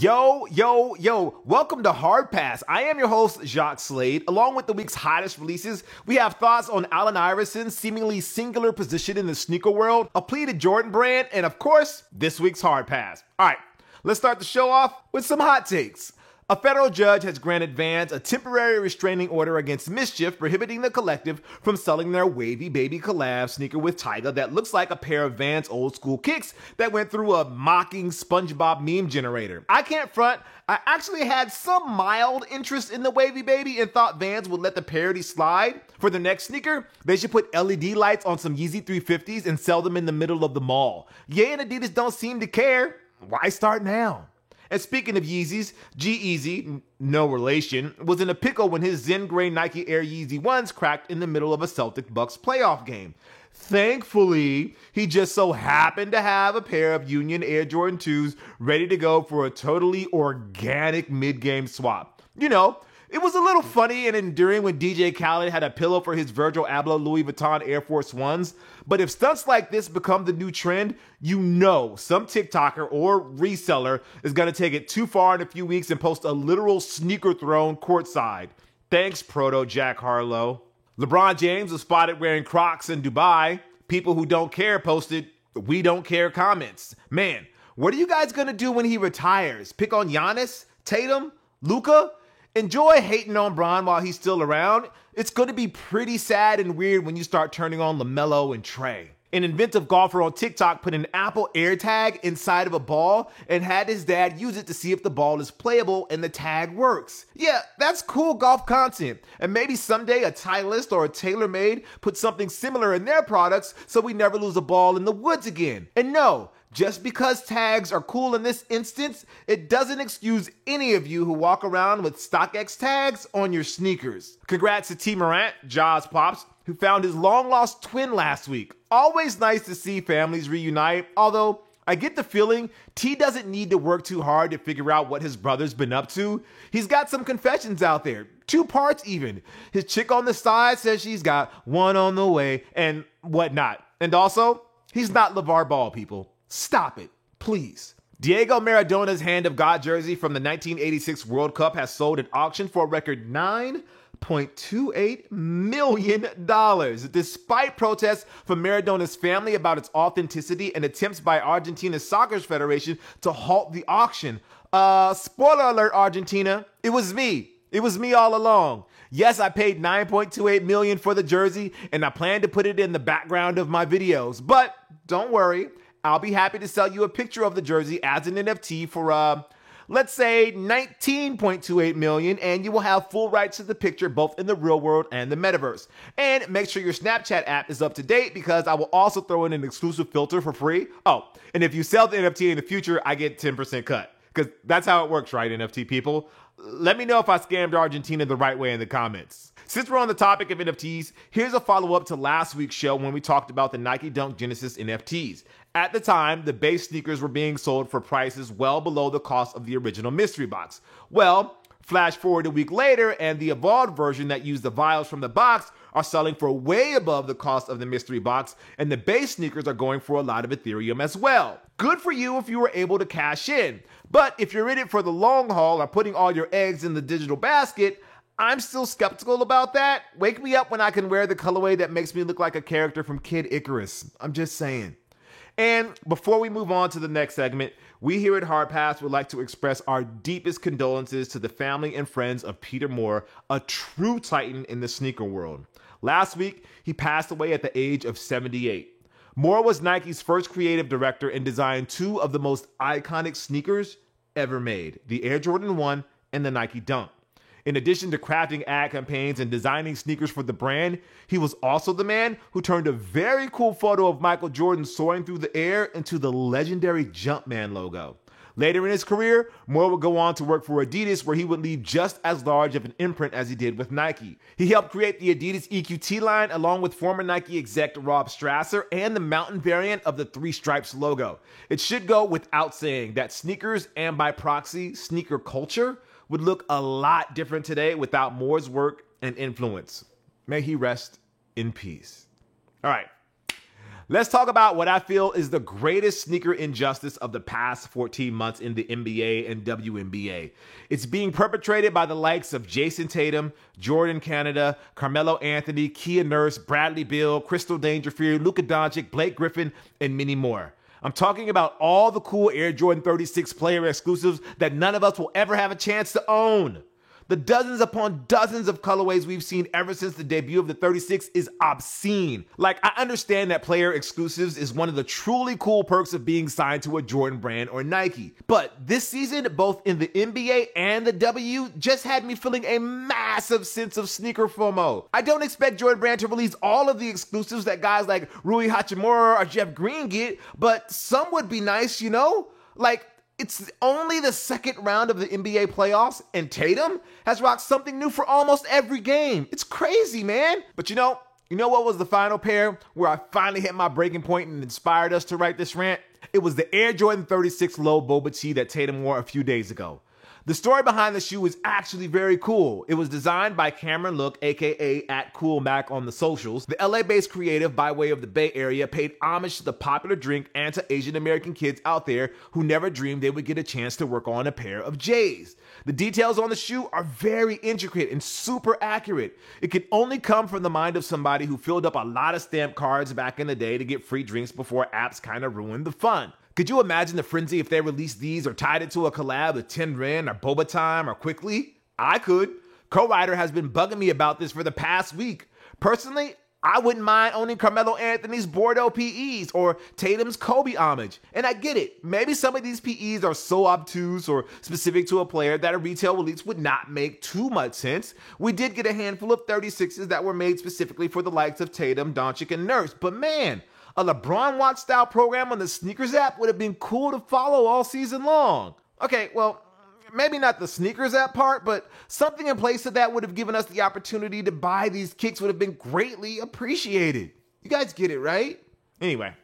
Yo, welcome to Hard Pass. I am your host, Jacques Slade. Along with the week's hottest releases, we have thoughts on Allen Iverson's seemingly singular position in the sneaker world, a pleated Jordan brand, and of course, this week's Hard Pass. All right, let's start the show off with some hot takes. A federal judge has granted Vans a temporary restraining order against Mischief, prohibiting the collective from selling their Wavy Baby collab sneaker with Tyga that looks like a pair of Vans old school kicks that went through a mocking SpongeBob meme generator. I can't front, I actually had some mild interest in the Wavy Baby and thought Vans would let the parody slide. For the next sneaker, they should put LED lights on some Yeezy 350s and sell them in the middle of the mall. Ye and Adidas don't seem to care. Why start now? And speaking of Yeezys, G-Eazy, no relation, was in a pickle when his Zen Gray Nike Air Yeezy 1s cracked in the middle of a Celtic-Bucks playoff game. Thankfully, he just so happened to have a pair of Union Air Jordan 2s ready to go for a totally organic mid-game swap. You know, it was a little funny and endearing when DJ Khaled had a pillow for his Virgil Abloh Louis Vuitton Air Force Ones, but if stunts like this become the new trend, you know some TikToker or reseller is going to take it too far in a few weeks and post a literal sneaker throne courtside. Thanks, Proto Jack Harlow. LeBron James was spotted wearing Crocs in Dubai. People who don't care posted, "We don't care" comments. Man, what are you guys going to do when he retires? Pick on Giannis, Tatum, Luka? Enjoy hating on Bron while he's still around. It's going to be pretty sad and weird when you start turning on LaMelo and Trey. An inventive golfer on TikTok put an Apple AirTag inside of a ball and had his dad use it to see if the ball is playable and the tag works. Yeah, that's cool golf content. And maybe someday a Titleist or a TaylorMade put something similar in their products so we never lose a ball in the woods again. And no, just because tags are cool in this instance, it doesn't excuse any of you who walk around with StockX tags on your sneakers. Congrats to T. Morant, Jaws Pops, who found his long-lost twin last week. Always nice to see families reunite, although I get the feeling T doesn't need to work too hard to figure out what his brother's been up to. He's got some confessions out there, 2 parts even. His chick on the side says she's got one on the way and whatnot. And also, he's not LeVar Ball, people. Stop it, please. Diego Maradona's Hand of God jersey from the 1986 World Cup has sold at auction for a record $9.28 million, despite protests from Maradona's family about its authenticity and attempts by Argentina's Soccer Federation to halt the auction. Spoiler alert, Argentina, it was me. It was me all along. Yes, I paid $9.28 million for the jersey, and I plan to put it in the background of my videos. But don't worry, I'll be happy to sell you a picture of the jersey as an NFT for, let's say $19.28 million, and you will have full rights to the picture both in the real world and the metaverse. And make sure your Snapchat app is up to date because I will also throw in an exclusive filter for free. Oh, and if you sell the NFT in the future, I get 10% cut because that's how it works, right, NFT people? Let me know if I scammed Argentina the right way in the comments. Since we're on the topic of NFTs, here's a follow-up to last week's show when we talked about the Nike Dunk Genesis NFTs. At the time, the base sneakers were being sold for prices well below the cost of the original mystery box. Well, flash forward a week later, and the evolved version that used the vials from the box are selling for way above the cost of the mystery box, and the base sneakers are going for a lot of Ethereum as well. Good for you if you were able to cash in. But if you're in it for the long haul or putting all your eggs in the digital basket, I'm still skeptical about that. Wake me up when I can wear the colorway that makes me look like a character from Kid Icarus. I'm just saying. And before we move on to the next segment, we here at Hard Pass would like to express our deepest condolences to the family and friends of Peter Moore, a true titan in the sneaker world. Last week, he passed away at the age of 78. Moore was Nike's first creative director and designed 2 of the most iconic sneakers ever made, the Air Jordan 1 and the Nike Dunk. In addition to crafting ad campaigns and designing sneakers for the brand, he was also the man who turned a very cool photo of Michael Jordan soaring through the air into the legendary Jumpman logo. Later in his career, Moore would go on to work for Adidas, where he would leave just as large of an imprint as he did with Nike. He helped create the Adidas EQT line along with former Nike exec Rob Strasser and the mountain variant of the 3 stripes logo. It should go without saying that sneakers, and by proxy, sneaker culture, would look a lot different today without Moore's work and influence. May he rest in peace. All right, Let's talk about what I feel is the greatest sneaker injustice of the past 14 months in the NBA and WNBA. It's being perpetrated by the likes of Jason Tatum, Jordan Canada, Carmelo Anthony, Kia Nurse, Bradley Beal, Crystal Dangerfield, Luka Doncic, Blake Griffin, and many more. I'm talking about all the cool Air Jordan 36 player exclusives that none of us will ever have a chance to own. The dozens upon dozens of colorways we've seen ever since the debut of the 36 is obscene. Like, I understand that player exclusives is one of the truly cool perks of being signed to a Jordan brand or Nike. But this season, both in the NBA and the W, just had me feeling a massive sense of sneaker FOMO. I don't expect Jordan brand to release all of the exclusives that guys like Rui Hachimura or Jeff Green get, but some would be nice, you know? Like, it's only the second round of the NBA playoffs, and Tatum has rocked something new for almost every game. It's crazy, man. But you know what was the final pair where I finally hit my breaking point and inspired us to write this rant? It was the Air Jordan 36 low boba tee that Tatum wore a few days ago. The story behind the shoe is actually very cool. It was designed by Cameron Look, aka @CoolMac on the socials. The LA-based creative, by way of the Bay Area, paid homage to the popular drink and to Asian American kids out there who never dreamed they would get a chance to work on a pair of J's. The details on the shoe are very intricate and super accurate. It can only come from the mind of somebody who filled up a lot of stamp cards back in the day to get free drinks before apps kind of ruined the fun. Could you imagine the frenzy if they released these or tied it to a collab with Ten Ren or Boba Time or Quickly? I could. Co-writer has been bugging me about this for the past week. Personally, I wouldn't mind owning Carmelo Anthony's Bordeaux PEs or Tatum's Kobe homage. And I get it. Maybe some of these PEs are so obtuse or specific to a player that a retail release would not make too much sense. We did get a handful of 36s that were made specifically for the likes of Tatum, Doncic, and Nurse. But man, a LeBron Watch style program on the Sneakers app would have been cool to follow all season long. Okay, well, maybe not the Sneakers app part, but something in place of that would have given us the opportunity to buy these kicks would have been greatly appreciated. You guys get it, right? Anyway,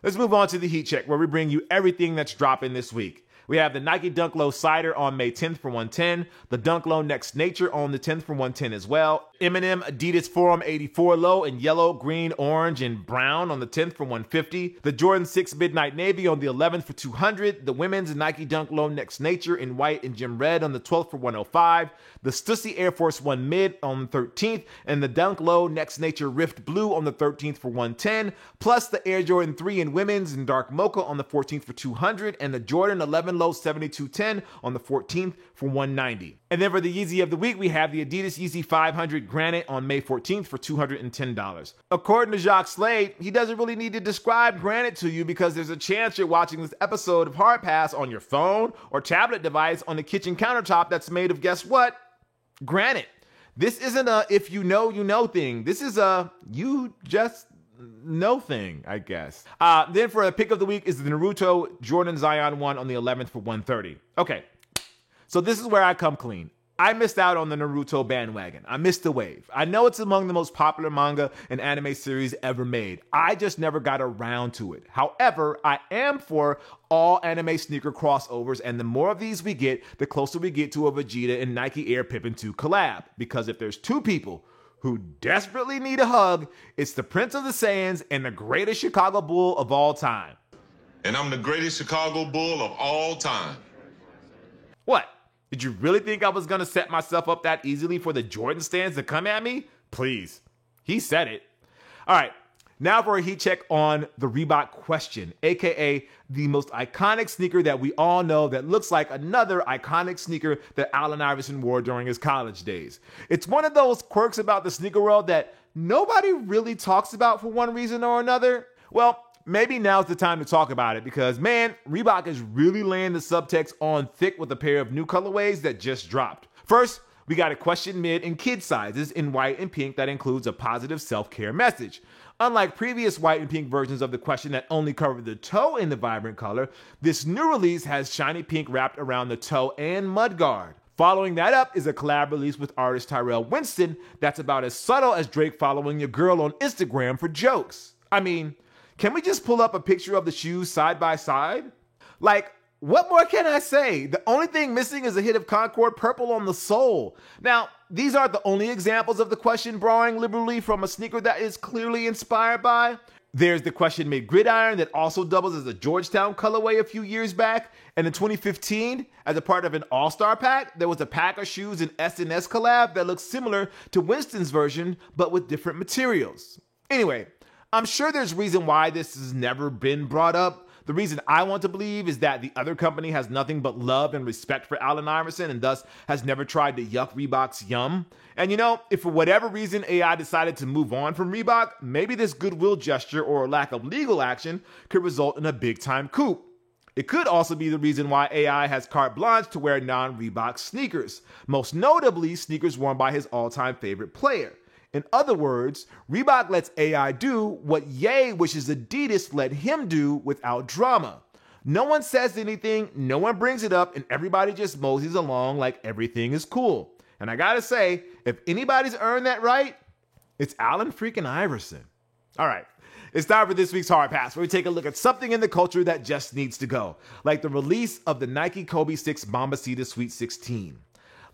let's move on to the Heat Check, where we bring you everything that's dropping this week. We have the Nike Dunk Low Cider on May 10th for $110, the Dunk Low Next Nature on the 10th for $110 as well, Eminem Adidas Forum 84 Low in yellow, green, orange, and brown on the 10th for $150, the Jordan 6 Midnight Navy on the 11th for $200, the women's Nike Dunk Low Next Nature in white and gem red on the 12th for $105, the Stussy Air Force 1 Mid on the 13th, and the Dunk Low Next Nature Rift Blue on the 13th for $110, plus the Air Jordan 3 in women's in dark mocha on the 14th for $200, and the Jordan 11 Low 7210 on the 14th for $190. And then for the Yeezy of the week, we have the Adidas Yeezy 500 Granite on May 14th for $210. According to Jacques Slade, he doesn't really need to describe Granite to you because there's a chance you're watching this episode of Hard Pass on your phone or tablet device on the kitchen countertop that's made of, guess what? Granite. This isn't a if you know thing. This is a you just know thing, I guess. Then for a pick of the week is the Naruto Jordan Zion 1 on the 11th for $130. Okay, so this is where I come clean. I missed out on the Naruto bandwagon. I missed the wave. I know it's among the most popular manga and anime series ever made. I just never got around to it. However, I am for all anime sneaker crossovers, and the more of these we get, the closer we get to a Vegeta and Nike Air Pippen 2 collab. Because if there's two people who desperately need a hug, it's the Prince of the Saiyans and the greatest Chicago Bull of all time. And I'm the greatest Chicago Bull of all time. What? Did you really think I was going to set myself up that easily for the Jordan stands to come at me? Please. He said it. All right. Now for a heat check on the Reebok Question, aka the most iconic sneaker that we all know that looks like another iconic sneaker that Allen Iverson wore during his college days. It's one of those quirks about the sneaker world that nobody really talks about for one reason or another. Well, maybe now's the time to talk about it because, man, Reebok is really laying the subtext on thick with a pair of new colorways that just dropped. First, we got a Question mid and kid sizes in white and pink that includes a positive self-care message. Unlike previous white and pink versions of the Question that only covered the toe in the vibrant color, this new release has shiny pink wrapped around the toe and mudguard. Following that up is a collab release with artist Tyrell Winston that's about as subtle as Drake following your girl on Instagram for jokes. I mean, can we just pull up a picture of the shoes side by side? Like, what more can I say? The only thing missing is a hit of Concord purple on the sole. Now, these aren't the only examples of the Question borrowing liberally from a sneaker that is clearly inspired by. There's the Question Made Gridiron that also doubles as a Georgetown colorway a few years back. And in 2015, as a part of an all-star pack, there was a pack of shoes in S&S collab that looks similar to Winston's version, but with different materials. Anyway, I'm sure there's reason why this has never been brought up. The reason I want to believe is that the other company has nothing but love and respect for Allen Iverson and thus has never tried to yuck Reebok's yum. And you know, if for whatever reason AI decided to move on from Reebok, maybe this goodwill gesture or lack of legal action could result in a big-time coup. It could also be the reason why AI has carte blanche to wear non-Reebok sneakers, most notably sneakers worn by his all-time favorite player. In other words, Reebok lets AI do what Ye wishes Adidas let him do without drama. No one says anything, no one brings it up, and everybody just moseys along like everything is cool. And I gotta say, if anybody's earned that right, it's Allen freaking Iverson. All right, it's time for this week's Hard Pass, where we take a look at something in the culture that just needs to go, like the release of the Nike Kobe 6 Mambacita Sweet 16.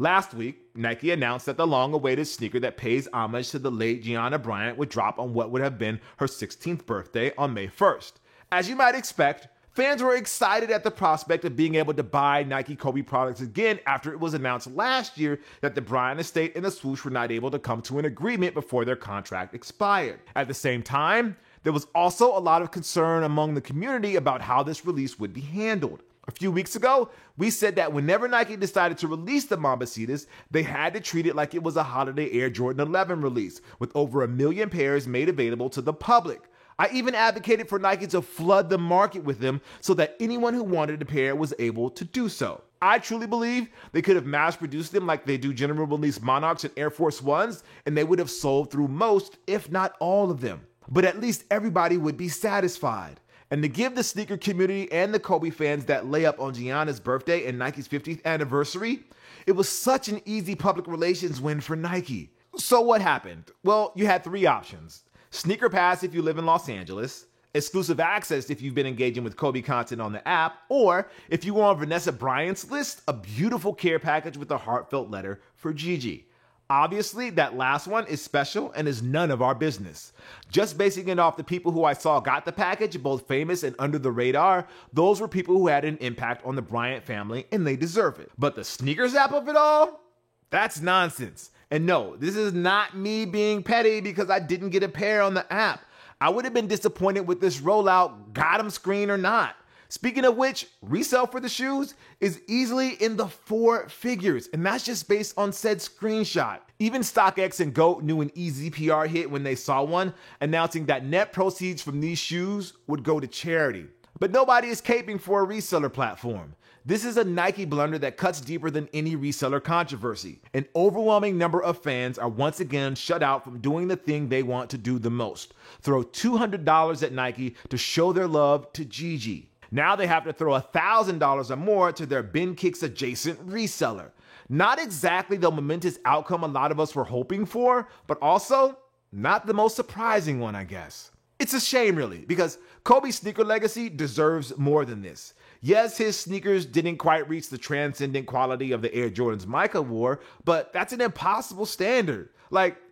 Last week, Nike announced that the long-awaited sneaker that pays homage to the late Gianna Bryant would drop on what would have been her 16th birthday on May 1st. As you might expect, fans were excited at the prospect of being able to buy Nike Kobe products again after it was announced last year that the Bryant estate and the swoosh were not able to come to an agreement before their contract expired. At the same time, there was also a lot of concern among the community about how this release would be handled. A few weeks ago, we said that whenever Nike decided to release the Mambacitas, they had to treat it like it was a holiday Air Jordan 11 release, with over 1 million pairs made available to the public. I even advocated for Nike to flood the market with them so that anyone who wanted a pair was able to do so. I truly believe they could have mass-produced them like they do general release Monarchs and Air Force Ones, and they would have sold through most, if not all of them. But at least everybody would be satisfied. And to give the sneaker community and the Kobe fans that layup on Gianna's birthday and Nike's 50th anniversary, it was such an easy public relations win for Nike. So what happened? Well, you had 3 options. Sneaker Pass if you live in Los Angeles, exclusive access if you've been engaging with Kobe content on the app, or if you were on Vanessa Bryant's list, a beautiful care package with a heartfelt letter for Gigi. Obviously, that last one is special and is none of our business. Just basing it off the people who I saw got the package, both famous and under the radar, those were people who had an impact on the Bryant family and they deserve it. But the sneakers app of it all? That's nonsense. And no, this is not me being petty because I didn't get a pair on the app. I would have been disappointed with this rollout, got 'em screen or not. Speaking of which, resale for the shoes is easily in the 4 figures, and that's just based on said screenshot. Even StockX and GOAT knew an easy PR hit when they saw one, announcing that net proceeds from these shoes would go to charity. But nobody is caping for a reseller platform. This is a Nike blunder that cuts deeper than any reseller controversy. An overwhelming number of fans are once again shut out from doing the thing they want to do the most: throw $200 at Nike to show their love to Gigi. Now they have to throw $1,000 or more to their Ben Kicks adjacent reseller. Not exactly the momentous outcome a lot of us were hoping for, but also not the most surprising one, I guess. It's a shame, really, because Kobe's sneaker legacy deserves more than this. Yes, his sneakers didn't quite reach the transcendent quality of the Air Jordans Micah wore, but that's an impossible standard.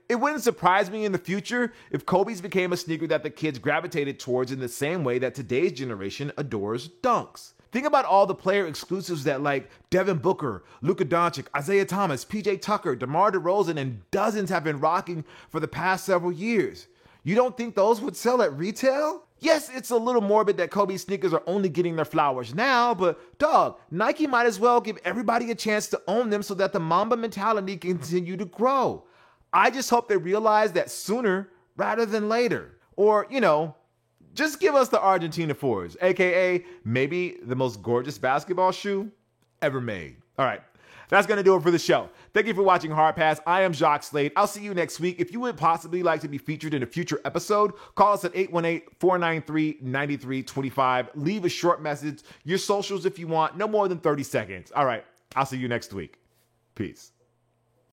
It wouldn't surprise me in the future if Kobe's became a sneaker that the kids gravitated towards in the same way that today's generation adores Dunks. Think about all the player exclusives that Devin Booker, Luka Doncic, Isaiah Thomas, PJ Tucker, DeMar DeRozan, and dozens have been rocking for the past several years. You don't think those would sell at retail? Yes, it's a little morbid that Kobe sneakers are only getting their flowers now, but dog, Nike might as well give everybody a chance to own them so that the Mamba mentality can continue to grow. I just hope they realize that sooner rather than later. Or, just give us the Argentina 4s, aka maybe the most gorgeous basketball shoe ever made. All right, that's going to do it for the show. Thank you for watching Hard Pass. I am Jacques Slade. I'll see you next week. If you would possibly like to be featured in a future episode, call us at 818-493-9325. Leave a short message, your socials if you want, no more than 30 seconds. All right, I'll see you next week. Peace.